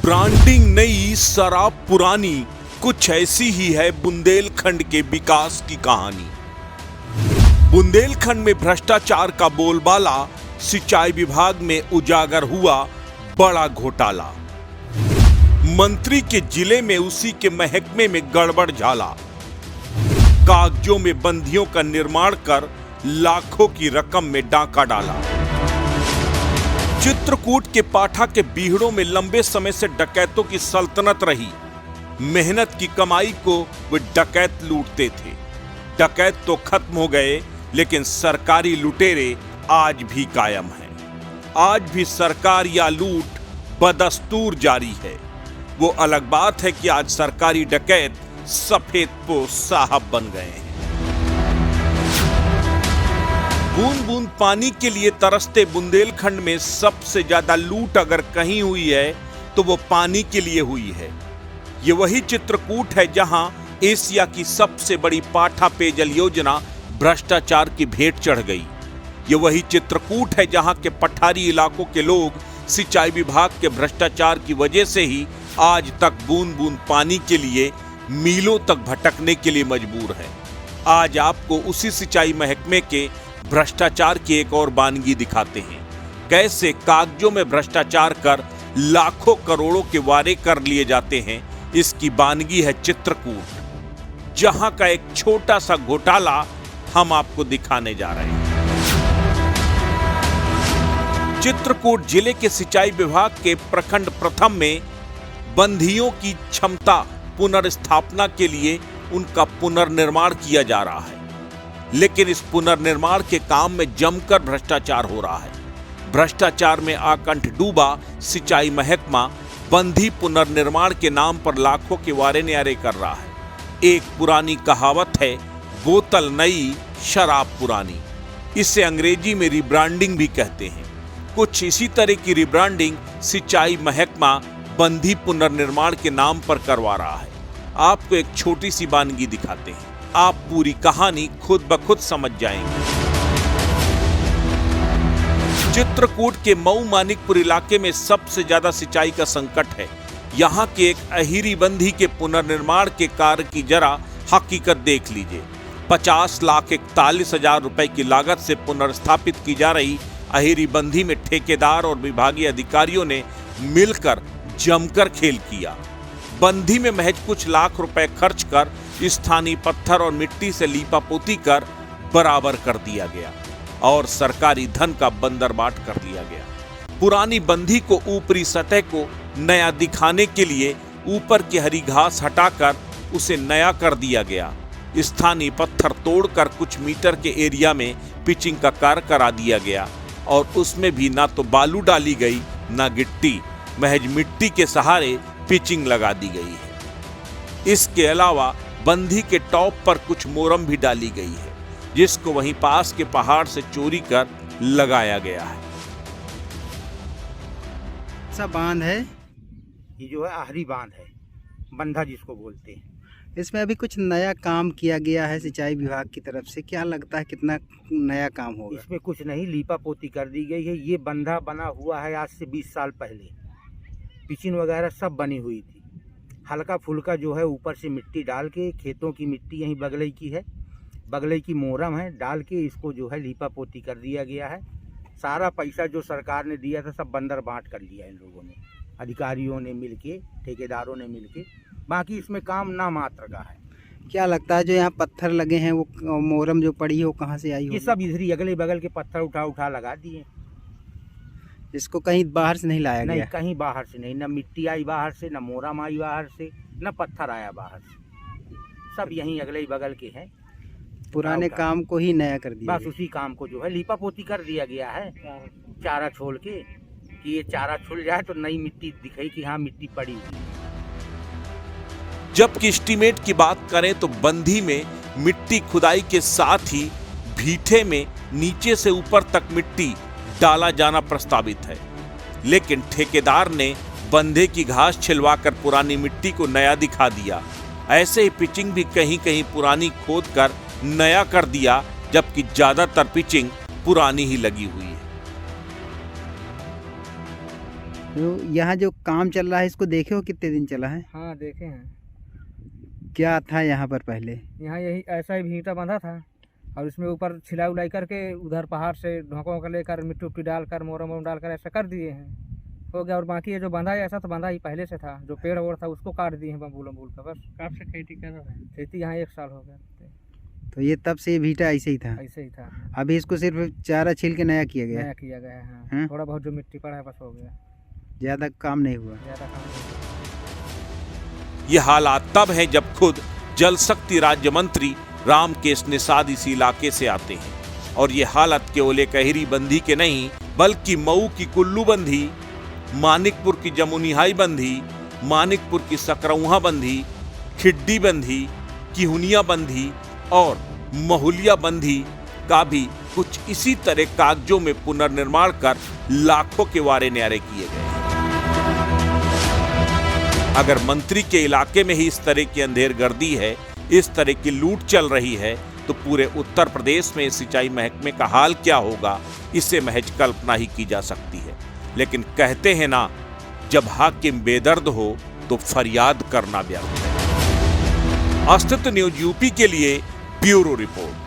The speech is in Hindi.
ब्रांडिंग नई, शराब पुरानी, कुछ ऐसी ही है बुंदेलखंड के विकास की कहानी। बुंदेलखंड में भ्रष्टाचार का बोलबाला, सिंचाई विभाग में उजागर हुआ बड़ा घोटाला। मंत्री के जिले में उसी के महकमे में गड़बड़ झाला। कागजों में बंदियों का निर्माण कर लाखों की रकम में डाका डाला। चित्रकूट के पाठा के बीहड़ों में लंबे समय से डकैतों की सल्तनत रही। मेहनत की कमाई को वे डकैत लूटते थे। डकैत तो खत्म हो गए, लेकिन सरकारी लुटेरे आज भी कायम हैं। आज भी सरकार या लूट बदस्तूर जारी है। वो अलग बात है कि आज सरकारी डकैत सफेद पोश साहब बन गए हैं। बूंद बूंद पानी के लिए तरसते बुंदेलखंड में सबसे ज्यादा लूट अगर कहीं हुई है तो वो पानी के लिए हुई है। ये वही चित्रकूट है जहां एशिया की सबसे बड़ी पाठा पेयजल योजना भ्रष्टाचार की भेंट चढ़ गई। ये वही चित्रकूट है जहां के पठारी इलाकों के लोग सिंचाई विभाग के भ्रष्टाचार की वजह से ही आज तक बूंद बूंद पानी के लिए मीलों तक भटकने के लिए मजबूर है। आज आपको उसी सिंचाई महकमे के भ्रष्टाचार की एक और वानगी दिखाते हैं। कैसे कागजों में भ्रष्टाचार कर लाखों करोड़ों के वारे कर लिए जाते हैं। इसकी वानगी है चित्रकूट, जहां का एक छोटा सा घोटाला हम आपको दिखाने जा रहे हैं। चित्रकूट जिले के सिंचाई विभाग के प्रखंड प्रथम में बंधियों की क्षमता पुनर्स्थापना के लिए उनका पुनर्निर्माण किया जा रहा है, लेकिन इस पुनर्निर्माण के काम में जमकर भ्रष्टाचार हो रहा है। भ्रष्टाचार में आकंठ डूबा सिंचाई महकमा बंधी पुनर्निर्माण के नाम पर लाखों के वारे न्यारे कर रहा है। एक पुरानी कहावत है, बोतल नई, शराब पुरानी। इसे अंग्रेजी में रिब्रांडिंग भी कहते हैं। कुछ इसी तरह की रिब्रांडिंग सिंचाई महकमा बंधी पुनर्निर्माण के नाम पर करवा रहा है। आपको एक छोटी सी वानगी दिखाते हैं, आप पूरी कहानी खुद ब खुद समझ जाएंगे। चित्रकूट के मऊ मानिकपुर इलाके में सबसे ज्यादा सिंचाई का संकट है। यहाँ के एक अहिरी बंधी के पुनर्निर्माण के कार्य की जरा हकीकत देख लीजिए। 50,41,000 रुपए की लागत से पुनर्स्थापित की जा रही अहिरी बंधी में ठेकेदार और विभागीय अधिकारियों ने मिलकर जमकर खेल किया। बंधी में महज कुछ लाख रुपए खर्च कर स्थानीय पत्थर और मिट्टी से लीपापोती कर बराबर कर दिया गया और सरकारी धन का बंदरबाट कर लिया गया। पुरानी बंधी को ऊपरी सतह को नया दिखाने के लिए ऊपर की हरी घास हटाकर उसे नया कर दिया गया। स्थानीय पत्थर तोड़कर कुछ मीटर के एरिया में पिचिंग का कार्य करा दिया गया और उसमें भी ना तो बालू डाली गई ना गिट्टी, महज मिट्टी के सहारे पिचिंग लगा दी गई है। इसके अलावा बंधी के टॉप पर कुछ मोरम भी डाली गई है, जिसको वहीं पास के पहाड़ से चोरी कर लगाया गया है। सा बांध है, ये जो है आहरी बांध है, बंधा जिसको बोलते हैं। इसमें अभी कुछ नया काम किया गया है सिंचाई विभाग की तरफ से। क्या लगता है कितना नया काम होगा? इसमें कुछ नहीं, लीपा पोती कर दी गई है। ये बंधा बना हुआ है आज से 20 साल पहले। पिचिंग वगैरह सब बनी हुई थी। हल्का फुल्का जो है ऊपर से मिट्टी डाल के, खेतों की मिट्टी यहीं बगलई की है, बगलई की मोरम है, डाल के इसको जो है लीपा पोती कर दिया गया है। सारा पैसा जो सरकार ने दिया था सब बंदर बांट कर लिया इन लोगों ने, अधिकारियों ने मिलके, ठेकेदारों ने मिलके। बाकी इसमें काम ना मात्र का है। क्या लगता है जो यहाँ पत्थर लगे हैं, वो मोरम जो पड़ी है वो कहाँ से आई ये होगी? सब इधर अगले बगल के पत्थर उठा उठा लगा दिए। इसको कहीं बाहर से नहीं लाया नहीं, गया? कहीं बाहर से नहीं, ना मिट्टी आई बाहर से, ना मोरम आई बाहर से, ना पत्थर आया बाहर से। सब यहीं अगले ही बगल के हैं। पुराने काम को ही नया कर दिया बस उसी काम को जो है लीपा पोती कर दिया गया है, चारा छोड़ के, कि ये चारा छुल जाए तो नई मिट्टी दिखे कि हाँ मिट्टी पड़ी हुई है। जबकि एस्टीमेट की बात करें तो बंधी में मिट्टी खुदाई के साथ ही भीठे में नीचे से ऊपर तक मिट्टी डाला जाना प्रस्तावित है, लेकिन ठेकेदार ने बंधे की घास छिलवाकर पुरानी मिट्टी को नया दिखा दिया। ऐसे ही पिचिंग भी कहीं कहीं पुरानी खोद कर नया कर दिया, जबकि ज्यादातर पिचिंग पुरानी ही लगी हुई है। तो यहाँ जो काम चल रहा है इसको देखे हो कितने दिन चला है? हाँ देखे हैं। क्या था यहाँ पर पहले? यहाँ यही ऐसा ही भीटा बंधा था और इसमें ऊपर छिलाई उलाई करके उधर पहाड़ से ढोंका वोंका लेकर मिट्टी उट्टी डालकर मोरम वोरम डालकर ऐसा कर दिए हैं, हो गया। और बाकी ये जो बंधा है ऐसा तो बंधा ही पहले से था, जो पेड़ वोड़ था उसको काट दिए हैं बम्बूल वम्बूल का। बस कब से खेती कर रहे हैं? खेती यहाँ 1 साल हो गया, तो ये तब से ये भीटा ऐसे ही था? ऐसे ही था। अभी इसको सिर्फ चारा छील के नया किया गया? नया किया गया है हाँ। हैं? थोड़ा बहुत जो मिट्टी पड़ा है बस हो गया, ज़्यादा काम नहीं हुआ? ज़्यादा काम नहीं हुआ। ये हालात तब हैं जब खुद जल शक्ति राज्य मंत्री रामकेश निषाद इस इलाके से आते हैं और ये हालत केवल एक अहिरी बंधी के नहीं बल्कि मऊ की कुल्लू बंधी, मानिकपुर की जमुनिहाई बंधी, मानिकपुर की सकरौहा बंधी, खिड्डी बंधी, किहुनिया बंधी और महुलिया बंधी का भी कुछ इसी तरह कागजों में पुनर्निर्माण कर लाखों के वारे न्यारे किए गए। अगर मंत्री के इलाके में ही इस तरह की अंधेरगर्दी है, इस तरह की लूट चल रही है, तो पूरे उत्तर प्रदेश में सिंचाई महकमे का हाल क्या होगा, इससे महज कल्पना ही की जा सकती है। लेकिन कहते हैं ना, जब हाकिम बेदर्द हो तो फरियाद करना व्यर्थ है। अस्तित्व न्यूज यूपी के लिए ब्यूरो रिपोर्ट।